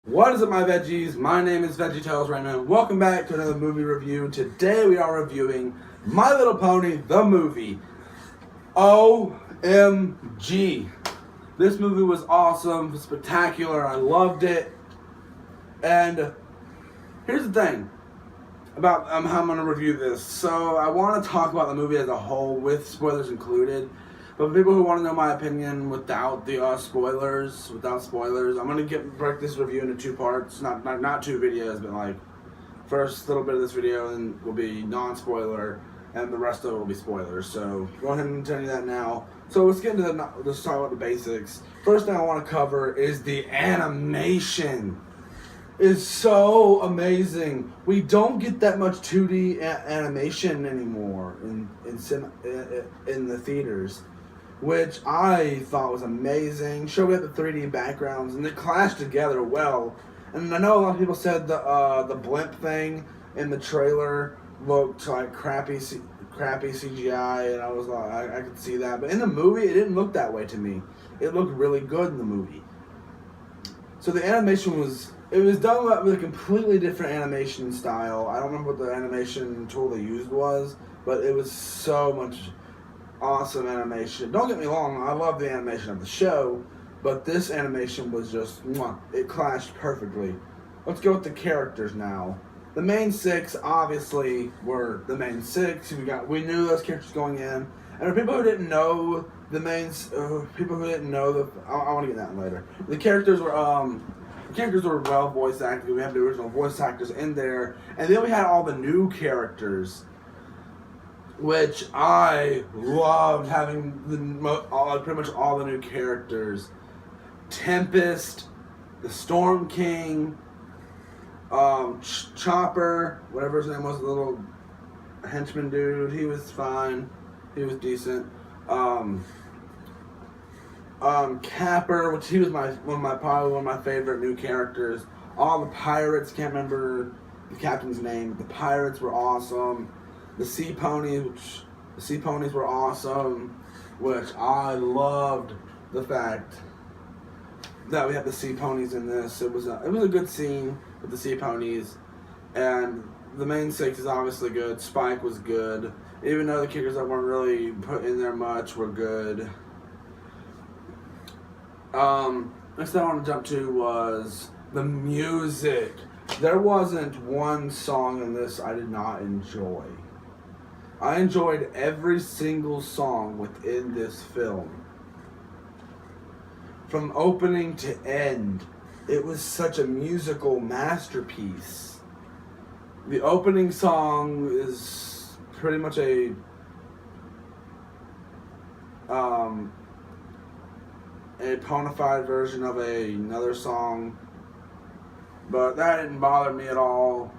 What is up, my veggies? My name is VeggieTales right now. Welcome back to another movie review. Today we are reviewing My Little Pony, the movie. OMG. This movie was awesome, spectacular, I loved it. And here's the thing about how I'm going to review this. So I want to talk about the movie as a whole with spoilers included. But for people who want to know my opinion without the spoilers, I'm going to break this review into two parts. Not two videos, but like first little bit of this video and will be non-spoiler, and the rest of it will be spoilers. So go ahead and tell you that now. So let's get into let's talk about the basics. First thing I want to cover is the animation. Is so amazing. We don't get that much 2D animation anymore in the theaters, which I thought was amazing. Sure, we had the 3D backgrounds and they clashed together well. And I know a lot of people said the blimp thing in the trailer looked like crappy CGI, and I was like, I could see that. But in the movie, it didn't look that way to me. It looked really good in the movie. So the animation was done with a completely different animation style. I don't remember what the animation tool they used was, but it was so much awesome animation. Don't get me wrong, I love the animation of the show, but this animation was just, it clashed perfectly. Let's go with the characters now. The main six obviously were the main six. We knew those characters going in, and for people who didn't know I want to get that later. The characters were well voice acted. We have the original voice actors in there, and then we had all the new characters, which I loved having pretty much all the new characters. Tempest, the Storm King, Chopper, whatever his name was, the little henchman dude. He was fine. He was decent. Capper, which he was probably one of my favorite new characters. All the pirates, can't remember the captain's name, but the pirates were awesome. The sea ponies were awesome, which I loved the fact that we had the sea ponies in this. It was a good scene with the sea ponies, and the main six is obviously good. Spike was good, even though the kickers that weren't really put in there much were good. Next thing I want to jump to was the music. There wasn't one song in this I did not enjoy. I enjoyed every single song within this film. From opening to end, it was such a musical masterpiece. The opening song is pretty much a ponified version of another song, but that didn't bother me at all.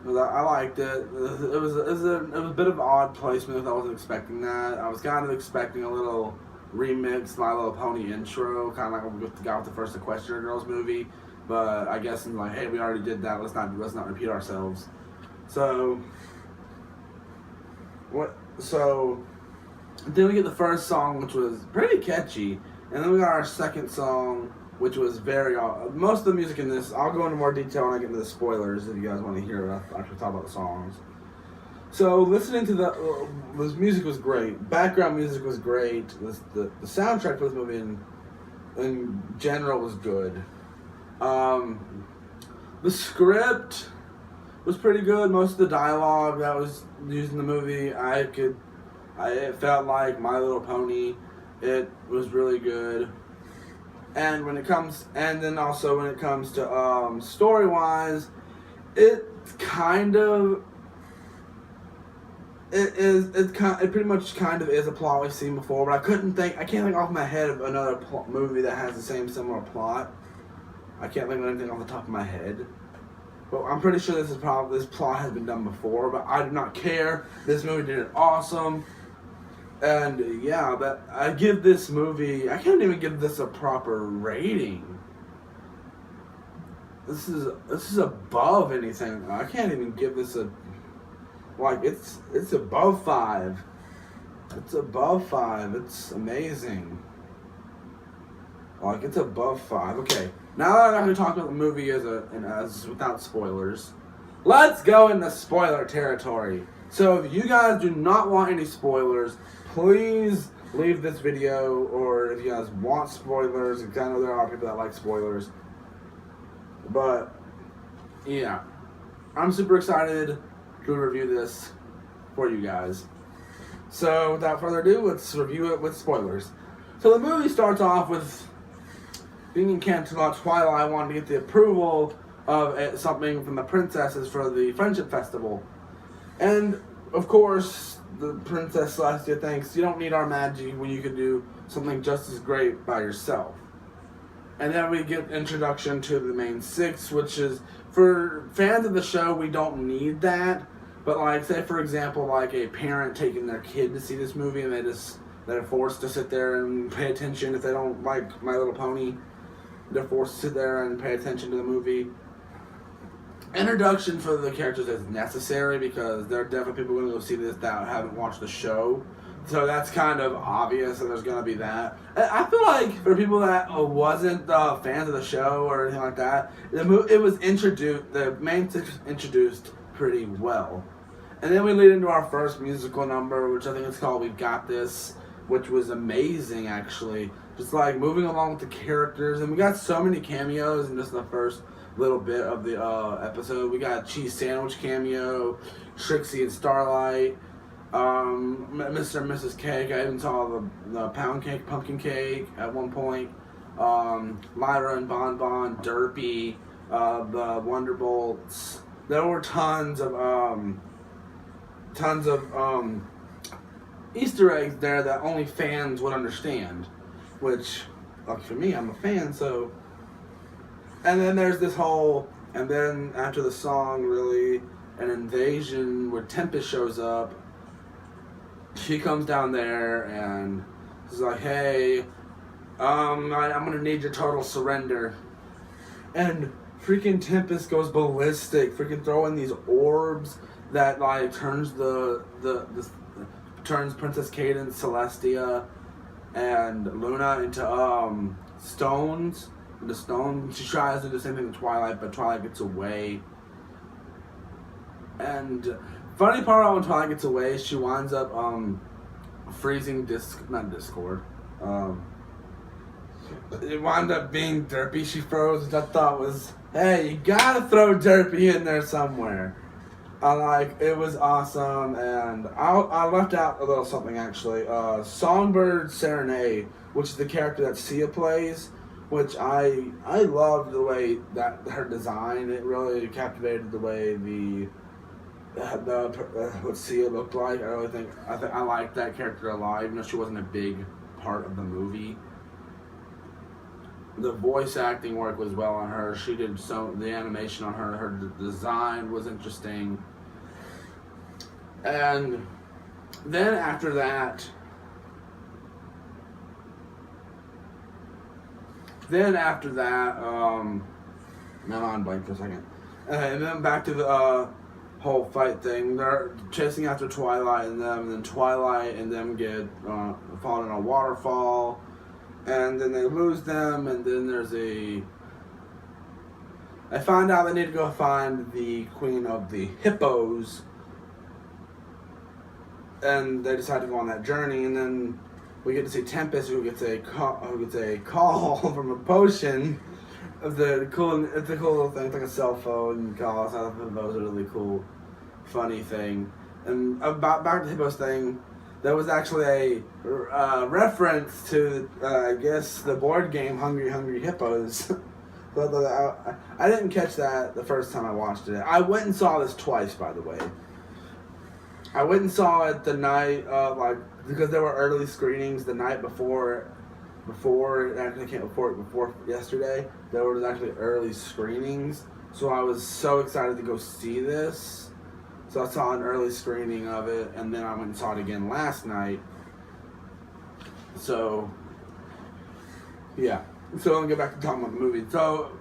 I liked it. It was a bit of odd placement. I wasn't expecting that. I was kind of expecting a little remix My Little Pony intro, kind of like with the guy with the first Equestria Girls movie. But I guess I'm like, hey, we already did that. Let's not repeat ourselves. So then we get the first song, which was pretty catchy, and then we got our second song, which was most of the music in this, I'll go into more detail when I get into the spoilers if you guys want to hear it after we talk about the songs. So listening to this music was great. Background music was great. The soundtrack for this movie in general was good. The script was pretty good. Most of the dialogue that was used in the movie, it felt like My Little Pony. It was really good. And when it comes to story wise, it pretty much kind of is a plot we've seen before, but I can't think off my head of another movie that has the similar plot. I can't think of anything off the top of my head. But I'm pretty sure this plot has been done before, but I do not care. This movie did it awesome. And yeah, I give this movie, I can't even give this a proper rating. This is above anything. I can't even give this it's above 5. It's above 5. It's amazing. Like, it's above 5. Okay, Now that I've actually talked about the movie as without spoilers, let's go into spoiler territory. So if you guys do not want any spoilers, please leave this video, or if you guys want spoilers, because I know there are people that like spoilers. But, yeah. I'm super excited to review this for you guys. So, without further ado, let's review it with spoilers. So, the movie starts off with being encanted on Twilight wanting to get the approval of something from the princesses for the Friendship Festival. And, of course, the Princess Celestia thinks, you don't need our magic when you can do something just as great by yourself. And then we get introduction to the main six, which is, for fans of the show, we don't need that. But, like, say, for example, like a parent taking their kid to see this movie and they're forced to sit there and pay attention if they don't like My Little Pony. They're forced to sit there and pay attention to the movie. Introduction for the characters is necessary because there are definitely people going to go see this that haven't watched the show. So that's kind of obvious that there's going to be that. I feel like for people that wasn't fans of the show or anything like that, it was introduced, the main six was introduced pretty well. And then we lead into our first musical number, which I think is called We've Got This, which was amazing actually. Just like moving along with the characters, and we got so many cameos in just the first little bit of the episode. We got Cheese Sandwich cameo, Trixie and Starlight, Mr. and Mrs. Cake. I even saw the pound cake, pumpkin cake at one point. Lyra and Bon Bon, Derpy, the Wonderbolts. There were tons of Easter eggs there that only fans would understand. Which, like for me, I'm a fan, so. And then there's this whole, and then after the song, really, an invasion where Tempest shows up. She comes down there and is like, hey, I'm gonna need your total surrender. And freaking Tempest goes ballistic, freaking throwing these orbs that like turns turns Princess Cadence, Celestia, and Luna into stones. The stone. She tries to do the same thing to Twilight, but Twilight gets away. And funny part about when Twilight gets away, she winds up freezing Discord. It wound up being Derpy she froze, which I thought was, hey, you gotta throw Derpy in there somewhere. It was awesome, and I left out a little something actually. Songbird Serenade, which is the character that Sia plays, which I loved the way that her design, it really captivated the way what Sia looked like. I liked that character a lot, even though she wasn't a big part of the movie. The voice acting work was well on her. She did the animation on her. Her design was interesting. And then after that, now I'm blank for a second. And then back to the whole fight thing. They're chasing after Twilight and then Twilight and them get fallen in a waterfall. And then they lose them, and then I find out they need to go find the Queen of the Hippos. And they decide to go on that journey, and then we get to see Tempest, who gets a call from a potion. It's a cool little thing. It's like a cell phone call. So I thought that was a really cool, funny thing. And back to the Hippos thing, there was actually a reference to, I guess, the board game Hungry Hungry Hippos. I didn't catch that the first time I watched it. I went and saw this twice, by the way. I went and saw it the night of, because there were early screenings the night before yesterday. There was actually early screenings. So I was so excited to go see this. So I saw an early screening of it, and then I went and saw it again last night. So, yeah. So let me get back to talking about the movie. So,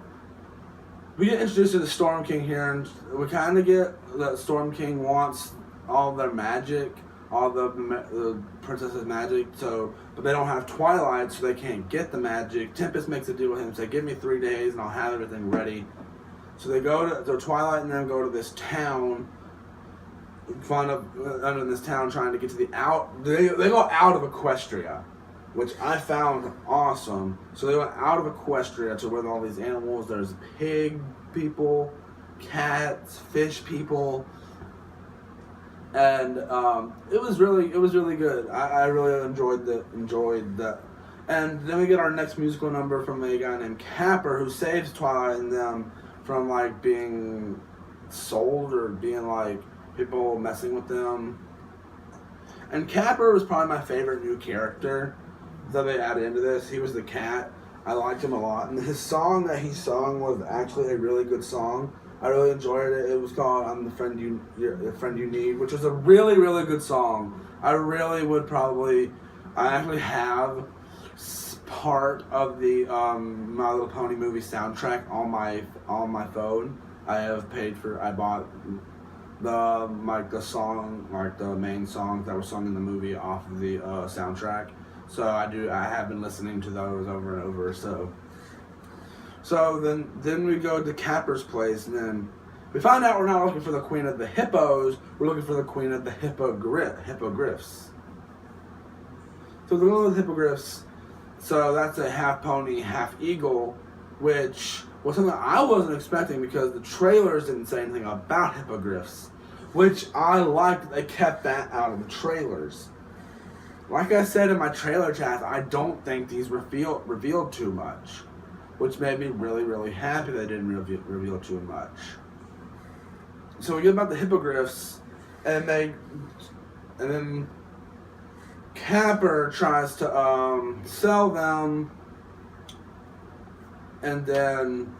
we get introduced to the Storm King here, and we kind of get that Storm King wants all their magic all the princess's magic. So, but they don't have Twilight, so they can't get the magic. Tempest makes a deal with him, say, "Give me 3 days, and I'll have everything ready." So they go to Twilight, and then go to this town. Under this town, trying to get to the out. They go out of Equestria, which I found awesome. So they went out of Equestria to where all these animals. There's pig people, cats, fish people, and it was really good. I really enjoyed that. And then we get our next musical number from a guy named Capper, who saves Twilight and them from like being sold or being like people messing with them. And Capper was probably my favorite new character that they added into this. He was the cat. I liked him a lot, and his song that he sung was actually a really good song. I really enjoyed it. It was called "I'm the Friend the Friend You Need," which was a really good song. I really would probably. I actually have part of the My Little Pony movie soundtrack on my phone. I bought the song, like the main songs that were sung in the movie off of the soundtrack. So I have been listening to those over and over. So then we go to Capper's place, and then we find out we're not looking for the Queen of the Hippos. We're looking for the Queen of the Hippogriffs. So the one with the Hippogriffs. So that's a half pony, half eagle, which was something I wasn't expecting because the trailers didn't say anything about hippogriffs, which I liked. They kept that out of the trailers. Like I said in my trailer chat, I don't think these revealed too much, which made me really happy they didn't reveal too much. So we get about the hippogriffs, and then Capper tries to sell them, and then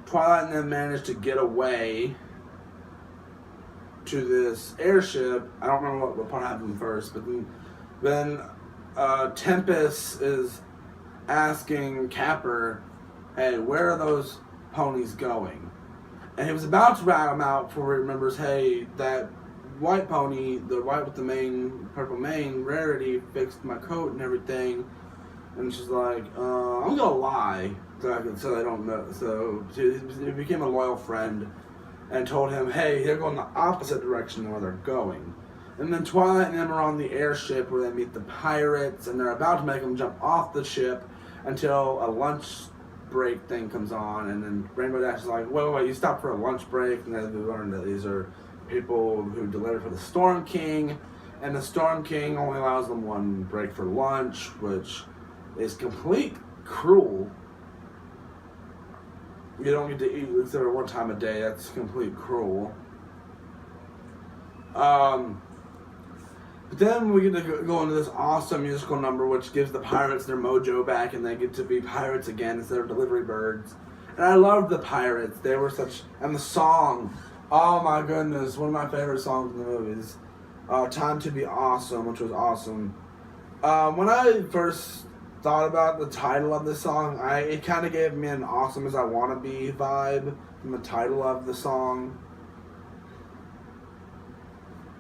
Twilight and them manage to get away to this airship. I don't remember what part happened first, but then Tempest is asking Capper, "Hey, where are those ponies going?" And he was about to rat him out before he remembers, "Hey, that white pony, the white with the purple mane, Rarity, fixed my coat and everything." And she's like, "I'm gonna lie so they don't know." So she became a loyal friend and told him, "Hey, they're going the opposite direction where they're going." And then Twilight and them are on the airship where they meet the pirates, and they're about to make them jump off the ship until a lunch break thing comes on. And then Rainbow Dash is like, wait, you stopped for a lunch break? And then we learn that these are people who delivered for the Storm King, and the Storm King only allows them one break for lunch, which is complete cruel. You don't get to eat except for one time a day. That's complete cruel. But then we get to go into this awesome musical number, which gives the pirates their mojo back, and they get to be pirates again instead of delivery birds. And I loved the pirates. They were such, and the song, oh my goodness, one of my favorite songs in the movies. "Time to Be Awesome," which was awesome. When I first thought about the title of this song, it kind of gave me an "Awesome as I Wanna Be" vibe from the title of the song.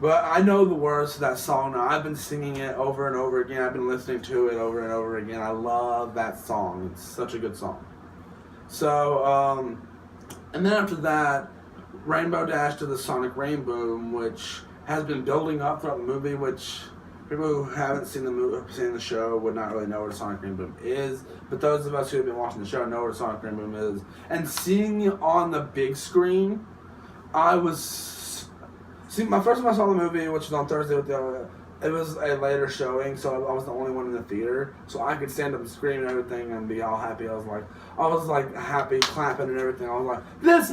But I know the words to that song now. I've been singing it over and over again. I've been listening to it over and over again. I love that song. It's such a good song. So, and then after that, Rainbow Dash to the Sonic Rainbow, which has been building up throughout the movie, which people who haven't seen the show would not really know what a Sonic Rainbow is. But those of us who have been watching the show know what a Sonic Rainbow is. And seeing it on the big screen, my first time I saw the movie, which was on Thursday it was a later showing, so I was the only one in the theater, so I could stand up and scream and everything and be all happy. I was like happy, clapping and everything. I was like, this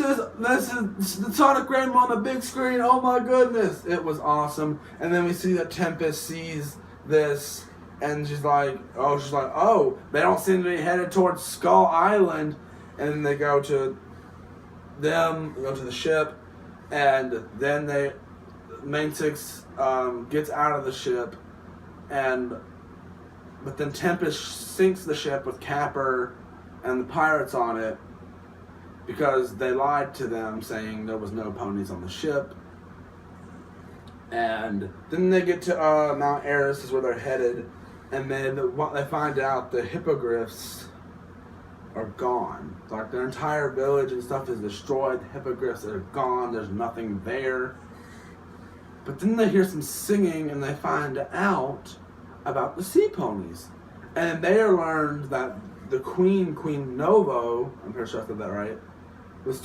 is the Sonic Rainbow on the big screen. Oh my goodness, it was awesome. And then we see that Tempest sees this, and she's like, oh, they don't seem to be headed towards Skull Island. And then they go to the ship, and then the main six gets out of the ship, but then Tempest sinks the ship with Capper and the pirates on it because they lied to them saying there was no ponies on the ship. And then they get to Mount Eris is where they're headed, and then they find out the hippogriffs are gone. Like their entire village and stuff is destroyed. The hippogriffs are gone. There's nothing there. But then they hear some singing, and they find out about the sea ponies, and they learned that the Queen Novo, I'm pretty sure I said that right, was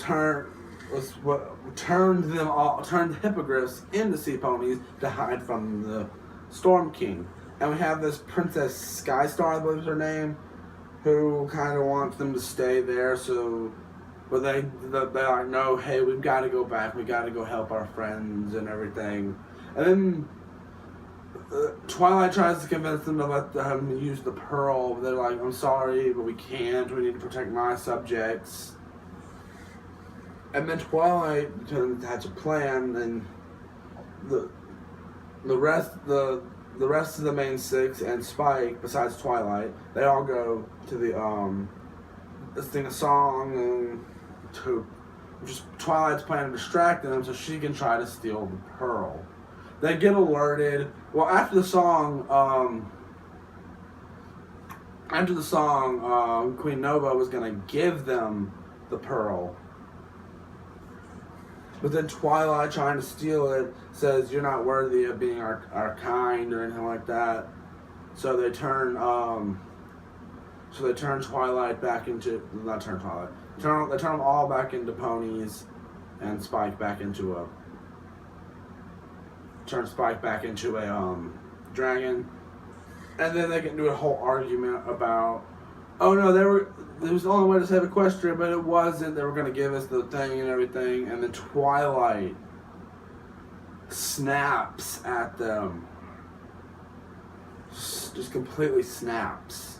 what turned the hippogriffs into sea ponies to hide from the Storm King. And we have this Princess Skystar, I believe is her name, who kind of wants them to stay there. But they're like, no, hey, we've got to go back. We got to go help our friends and everything. And then Twilight tries to convince them to let them use the pearl. They're like, I'm sorry, but we can't. We need to protect my subjects. And then Twilight has a plan, and the rest of the main six and Spike, besides Twilight, they all go to the sing a song and just Twilight's plan to distract them so she can try to steal the pearl. They get alerted. Well, after the song, Queen Nova was gonna give them the pearl. But then Twilight, trying to steal it, says you're not worthy of being our kind or anything like that. So they turn Twilight back into they turn them all back into ponies, and Spike back into a dragon. And then they get into a whole argument about, oh no, it was the only way to save Equestria, but it wasn't. They were going to give us the thing and everything. And then Twilight snaps at them. Just completely snaps.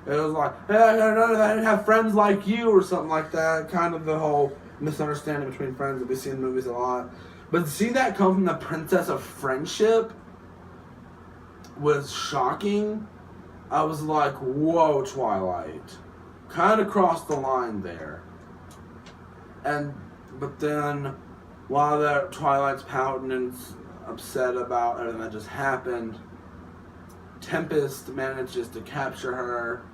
It was like, hey, I didn't have friends like you or something like that. Kind of the whole misunderstanding between friends that we see in movies a lot. But to see that come from the Princess of Friendship was shocking. I was like, whoa, Twilight. Kind of crossed the line there. But then, while Twilight's pouting and upset about everything that just happened, Tempest manages to capture her.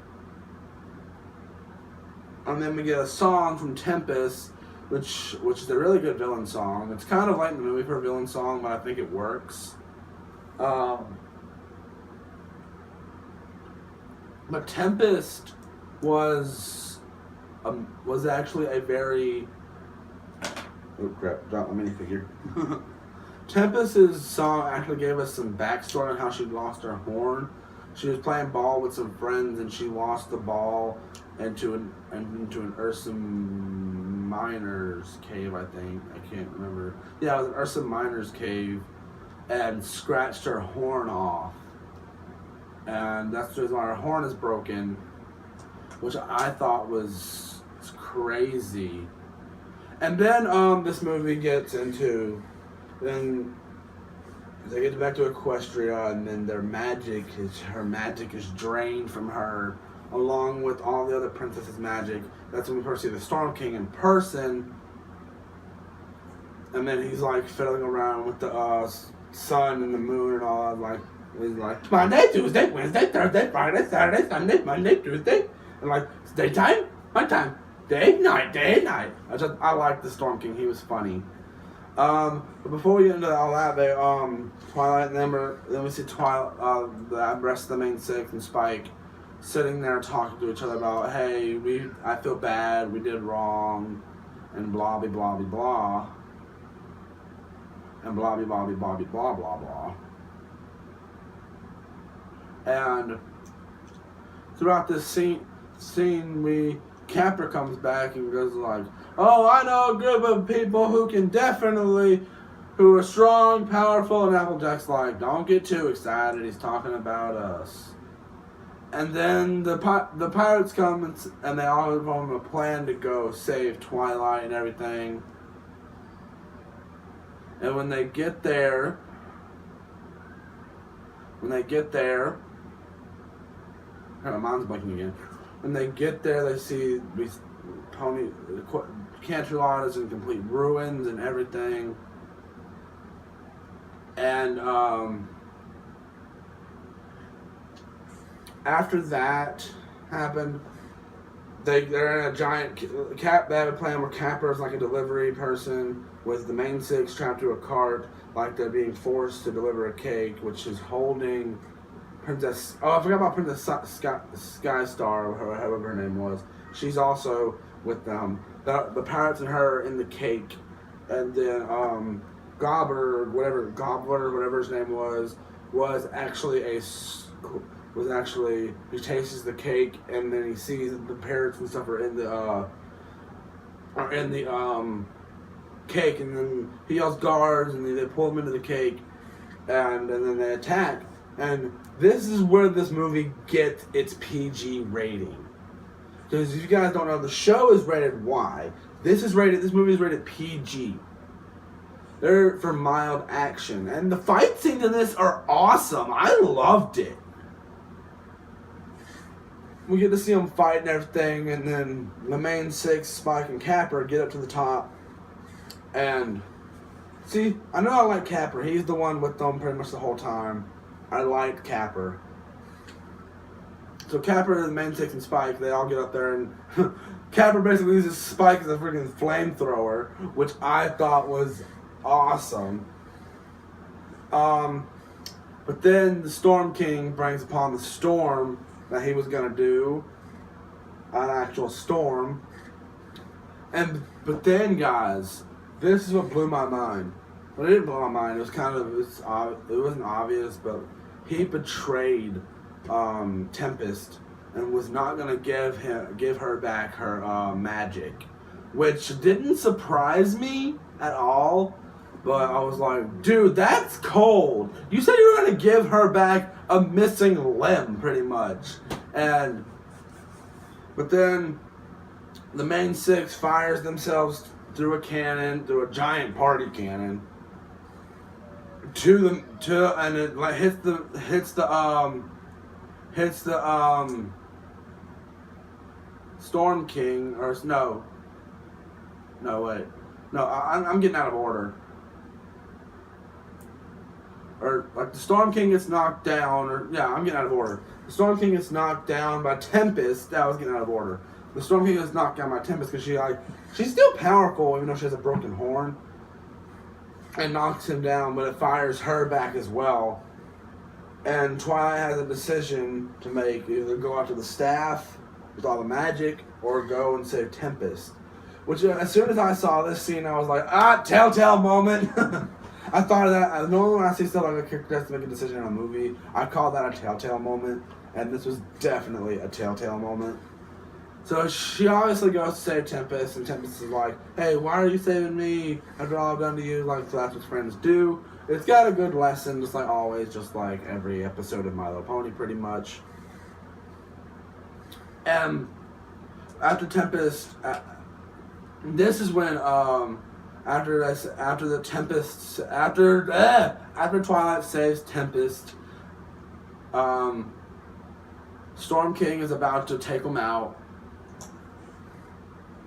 And then we get a song from Tempest, which is a really good villain song. It's kind of late in the movie for a villain song, but I think it works. But Tempest was actually a very... Oh crap, dropped my minifigure. Tempest's song actually gave us some backstory on how she lost her horn. She was playing ball with some friends, and she lost the ball into an Ursa Minor's cave, I think. I can't remember. Yeah, it was an Ursa Minor's cave, and scratched her horn off. And that's the reason why her horn is broken, which I thought was crazy. And then this movie gets into, then they get back to Equestria, and then her magic is drained from her, along with all the other princesses' magic. That's when we first see the Storm King in person. And then he's like fiddling around with the sun and the moon and all that, he's like, Monday, Tuesday, Wednesday, Thursday, Friday, Saturday, Sunday, Monday, Tuesday. And like, it's daytime, nighttime, day, night. I like the Storm King. He was funny. But before we get into all that, Twilight and then we see the rest of the main six and Spike sitting there talking to each other about, hey, I feel bad, we did wrong, and blah, blah, blah, blah, and blah, blah, blah, blah, blah, blah, blah. And throughout this scene, Capper comes back and goes like, oh, I know a group of people who are strong, powerful, and Applejack's like, don't get too excited, he's talking about us. And then the pirates come and they all form a plan to go save Twilight and everything. And when they get there, my mind's blanking again. When they get there, they see Canterlot is in complete ruins and everything. And after that happened, they're in a giant cap. They have a plan where Capper is like a delivery person with the main six trapped to a cart, like they're being forced to deliver a cake, which is holding Princess. Oh, I forgot about Princess Skystar, or however her name was. She's also with them. The pirates and her in the cake, and then Gobbler, whatever his name was actually he tastes the cake, and then he sees that the parrots and stuff are in the cake, and then he yells guards, and they pull him into the cake, and then they attack. And this is where this movie gets its PG rating. Because if you guys don't know, the show is rated Y. This movie is rated PG. They're for mild action. And the fight scenes in this are awesome. I loved it. We get to see them fight and everything, and then the main six, Spike and Capper, get up to the top. And, see, I know I like Capper. He's the one with them pretty much the whole time. I liked Capper. So Capper, the main six, and Spike, they all get up there, and Capper basically uses Spike as a freaking flamethrower, which I thought was awesome. But then the Storm King brings upon the storm that he was gonna do, an actual storm. But then, guys, this is what blew my mind. Well, it didn't blow my mind. It was it wasn't obvious, but he betrayed Tempest and was not gonna give her back her magic, which didn't surprise me at all. But I was like, dude, that's cold. You said you were gonna give her back a missing limb, pretty much. But then the main six fires themselves through a giant party cannon, and it like hits the Storm King, or I'm getting out of order. Or like the Storm King gets knocked down, I'm getting out of order. The Storm King gets knocked down by Tempest. That was getting out of order. The Storm King gets knocked down by Tempest because she's still powerful even though she has a broken horn, and knocks him down, but it fires her back as well. And Twilight has a decision to make: either go after the staff with all the magic, or go and save Tempest. Which, as soon as I saw this scene, I was like, telltale moment. I thought of that. Normally when I see stuff like a character has to make a decision in a movie, I call that a telltale moment, and this was definitely a telltale moment. So she obviously goes to save Tempest, and Tempest is like, hey, why are you saving me after all I've done to you? Like, so that's what friends do. It's got a good lesson, just like always, just like every episode of My Little Pony, pretty much. After Tempest, this is when after Twilight saves Tempest, Storm King is about to take him out,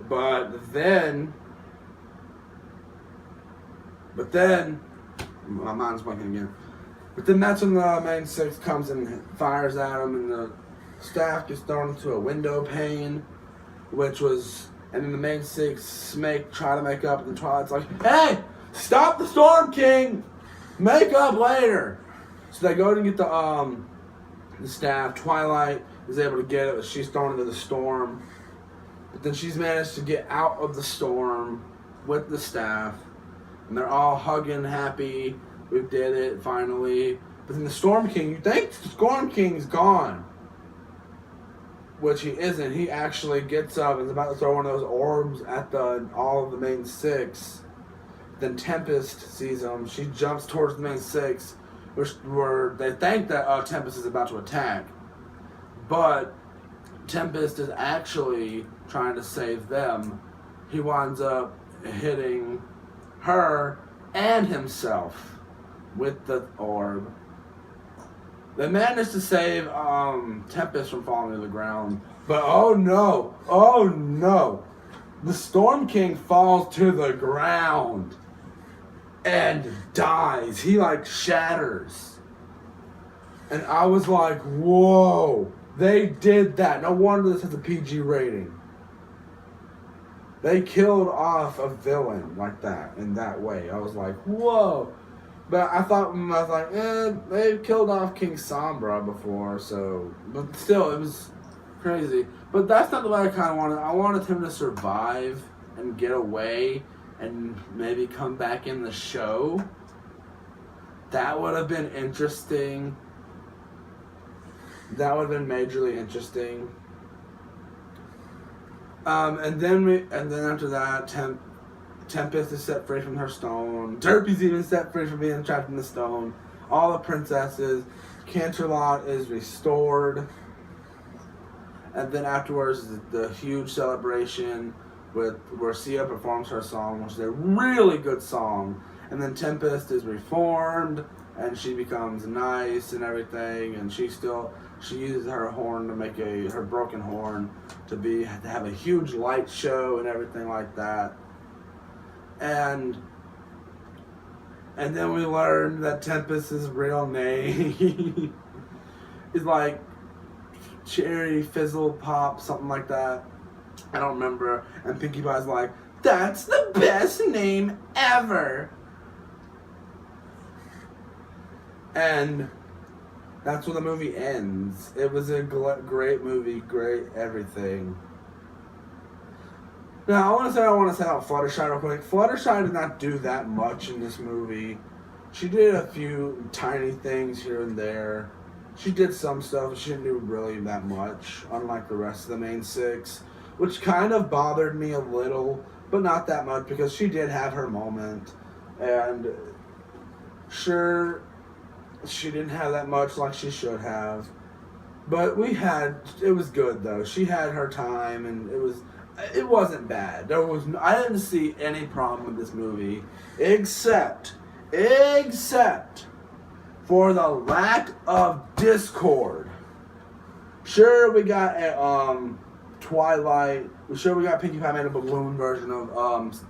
but then my mind's blanking again. But then that's when the main six comes and fires at him, and the staff gets thrown into a window pane, and then the main six try to make up, and then Twilight's like, hey, stop the Storm King! Make up later! So they go to get the staff. Twilight is able to get it, but she's thrown into the storm. But then she's managed to get out of the storm with the staff, and they're all hugging, happy. We did it, finally. But then the Storm King, you think the Storm King's gone. Which he isn't. He actually gets up and is about to throw one of those orbs at all of the main six. Then Tempest sees him. She jumps towards the main six, where they think that Tempest is about to attack. But Tempest is actually trying to save them. He winds up hitting her and himself with the orb. They managed to save Tempest from falling to the ground. But oh no, the Storm King falls to the ground. and dies. He like shatters. And I was like, whoa, they did that. No wonder this has a PG rating. They killed off a villain like that, in that way. I was like, whoa. But I was like, they've killed off King Sombra before, so. But still, it was crazy. But that's not the way I kind of wanted. I wanted him to survive and get away and maybe come back in the show. That would have been interesting. That would have been majorly interesting. And then after that, Tempest is set free from her stone. Derpy's even set free from being trapped in the stone. All the princesses. Canterlot is restored. And then afterwards, the huge celebration where Sia performs her song, which is a really good song. And then Tempest is reformed, and she becomes nice and everything. And she uses her horn to make her broken horn to have a huge light show and everything like that. And then we learned that Tempest's real name is like Cherry Fizzle Pop, something like that. I don't remember. And Pinkie Pie's like, that's the best name ever. And that's when the movie ends. It was a great movie, great everything. Now, I want to say about Fluttershy real quick. Fluttershy did not do that much in this movie. She did a few tiny things here and there. She did some stuff, but she didn't do really that much, unlike the rest of the main six, which kind of bothered me a little, but not that much, because she did have her moment. And sure, she didn't have that much like she should have. But it was good, though. She had her time, and it wasn't bad. I didn't see any problem with this movie, except for the lack of Discord. Sure, we got Twilight. Sure, we got Pinkie Pie made a balloon version of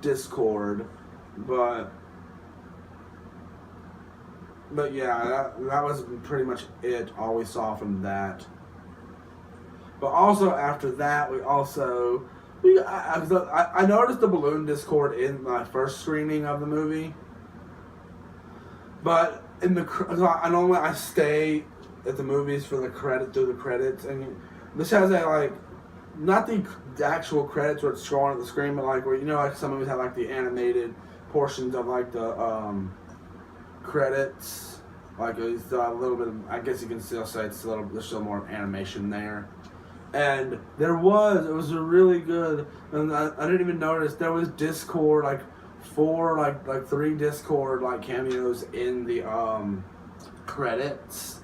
Discord, but yeah, that was pretty much it. All we saw from that. But also after that, I noticed the balloon Discord in my first screening of the movie. But I stay at the movies for through the credits, and this has not the actual credits where it's showing at the screen, but where some movies have the animated portions of the credits. It's a little bit of, I guess you can still say there's still more animation there. And it was a really good, and I didn't even notice there was Discord, three Discord cameos in the credits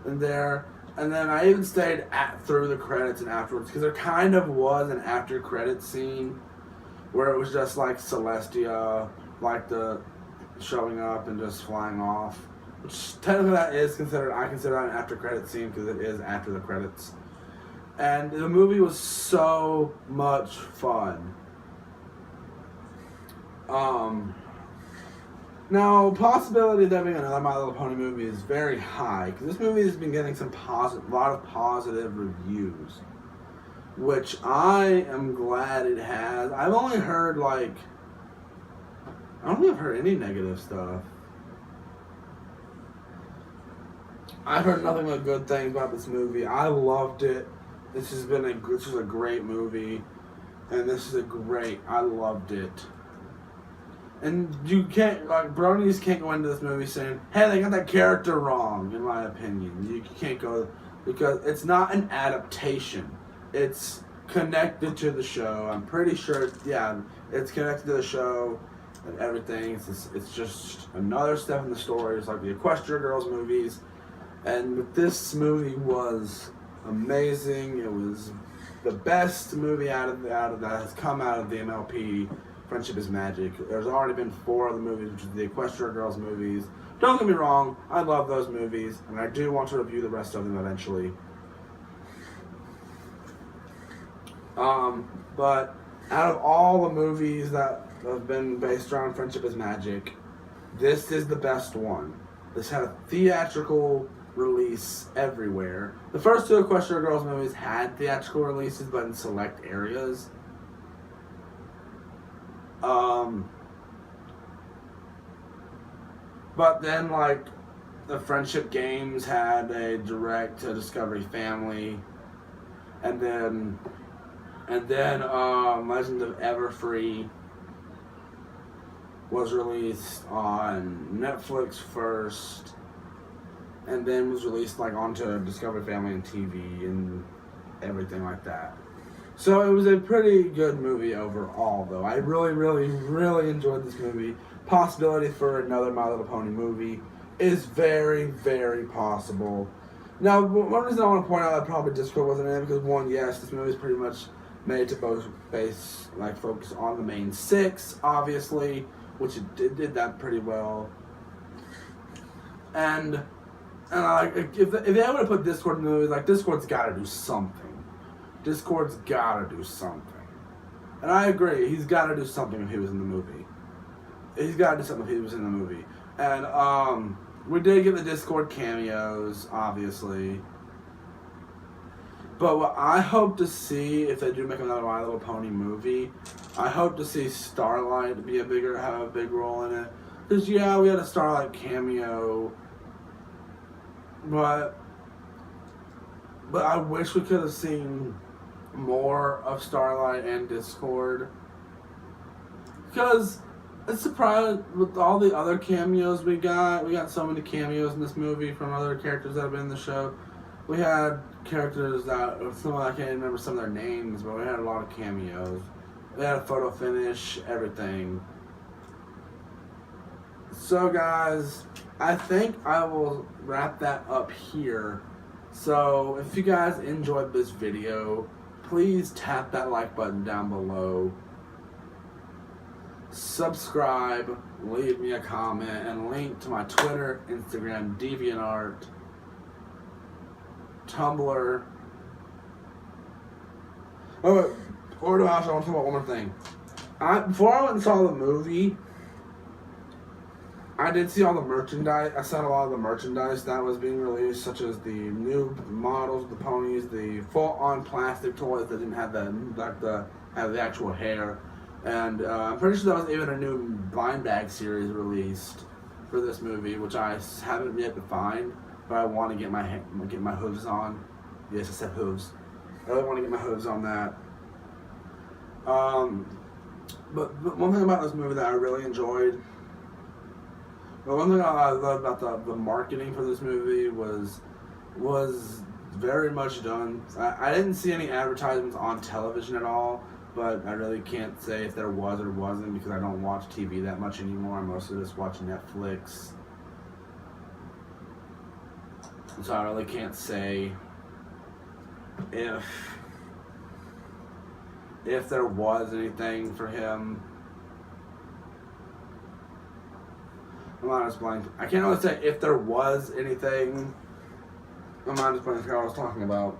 in there. And then I even stayed through the credits and afterwards, because there kind of was an after credit scene where it was just Celestia showing up and just flying off, which technically I consider that an after credit scene, because it is after the credits. And the movie was so much fun. Now, possibility of there being another My Little Pony movie is very high, because this movie has been getting a lot of positive reviews, which I am glad it has. I've only heard I don't think I've heard any negative stuff. I've heard nothing but good things about this movie. I loved it. This was a great movie, and I loved it. And you can't, bronies can't go into this movie saying, hey, they got that character wrong, in my opinion. You can't go, because it's not an adaptation. It's connected to the show. I'm pretty sure, it's connected to the show and everything. It's just another step in the story. It's like the Equestria Girls movies. And this movie was amazing. It was the best movie out of that has come out of the MLP. Friendship is Magic. There's already been 4 other movies, which is the Equestria Girls movies. Don't get me wrong, I love those movies, and I do want to review the rest of them eventually. But out of all the movies that have been based around Friendship is Magic, this is the best one. This had a theatrical release everywhere. The first two Equestria Girls movies had theatrical releases, but in select areas. But then, like, the Friendship Games had a direct to Discovery Family, and then Legend of Everfree was released on Netflix first, and then was released like onto Discovery Family and TV and everything like that. So it was a pretty good movie overall, though. I really, really, really enjoyed this movie. Possibility for another My Little Pony movie is very, very possible. Now, one reason I want to point out that probably Discord wasn't in it, because one, yes, this movie is pretty much made to both focus on the main six, obviously, which it did that pretty well. And if they would have put Discord in the movie, like, Discord's got to do something. Discord's got to do something. And I agree, he's got to do something if he was in the movie. He's got to do something if he was in the movie. And we did get the Discord cameos, obviously. But what I hope to see, if they do make another My Little Pony movie, I hope to see Starlight have a big role in it. Because, yeah, we had a Starlight cameo. But I wish we could have seen more of Starlight and Discord. Because it's surprising with all the other cameos we got so many cameos in this movie from other characters that have been in the show. We had characters that, I can't remember some of their names, but we had a lot of cameos. We had a photo finish, everything. So guys, I think I will wrap that up here. So if you guys enjoyed this video, please tap that like button down below. Subscribe, leave me a comment, and link to my Twitter, Instagram, DeviantArt, Tumblr. Oh, or do I also want to talk about one more thing? Before I went and saw the movie, I did see all the merchandise. I saw a lot of the merchandise that was being released, such as the new models of the ponies, the full-on plastic toys that didn't have the actual hair, and I'm pretty sure that was even a new blind bag series released for this movie, which I haven't yet to find, but I want to get my hooves on. Yes, I said hooves. I really want to get my hooves on that. But one thing about this movie that I really enjoyed. But one thing I love about the marketing for this movie was very much done. I didn't see any advertisements on television at all, but I really can't say if there was or wasn't because I don't watch TV that much anymore. I mostly just watch Netflix. So I really can't say if there was anything for him. My mind is blank. I can't really say if there was anything. My mind is blank. What I was talking about.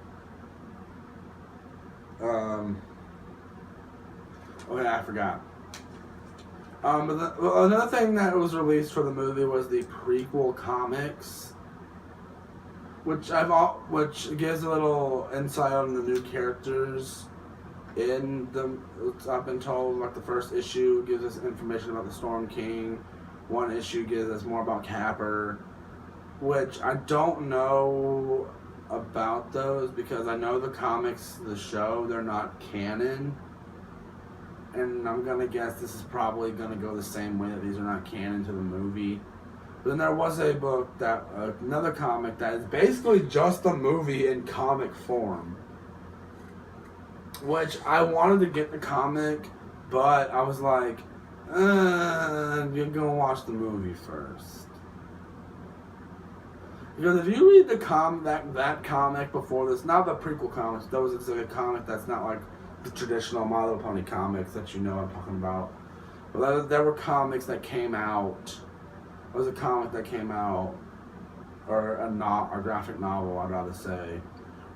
Okay, I forgot. But another thing that was released for the movie was the prequel comics, which gives a little insight on the new characters. I've been told, like, the first issue gives us information about the Storm King. One issue gives us more about Capper, which I don't know about those because I know the comics, the show, they're not canon. And I'm going to guess this is probably going to go the same way that these are not canon to the movie. But then there was a book, another comic that is basically just a movie in comic form. Which I wanted to get the comic, but I was like, you're gonna watch the movie first. Because if you read that comic before this, not the prequel comics, it's a comic that's not like the traditional My Little Pony comics that you know I'm talking about. But there were comics that came out. There was a comic that came out, or a graphic novel, I'd rather say,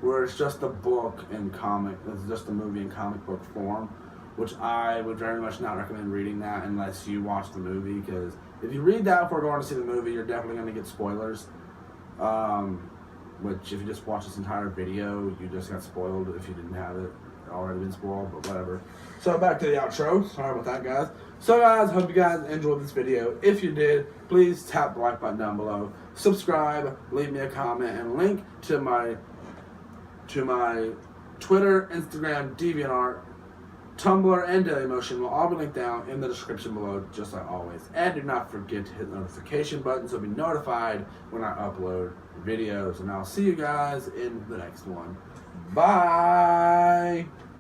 where it's just a book in comic. It's just a movie in comic book form. Which I would very much not recommend reading that unless you watch the movie, because If you read that before going to see the movie, you're definitely going to get spoilers. Which, if you just watch this entire video, you just got spoiled if you didn't have it already been spoiled, but whatever. So back to the outro. Sorry about that, guys. So guys, hope you guys enjoyed this video. If you did, please tap the like button down below. Subscribe, leave me a comment, and link to my Twitter, Instagram, DeviantArt, Tumblr, and dailymotion will all be linked down in the description below, just like always. And do not forget to hit the notification button so you'll be notified when I upload videos. And I'll see you guys in the next one. Bye!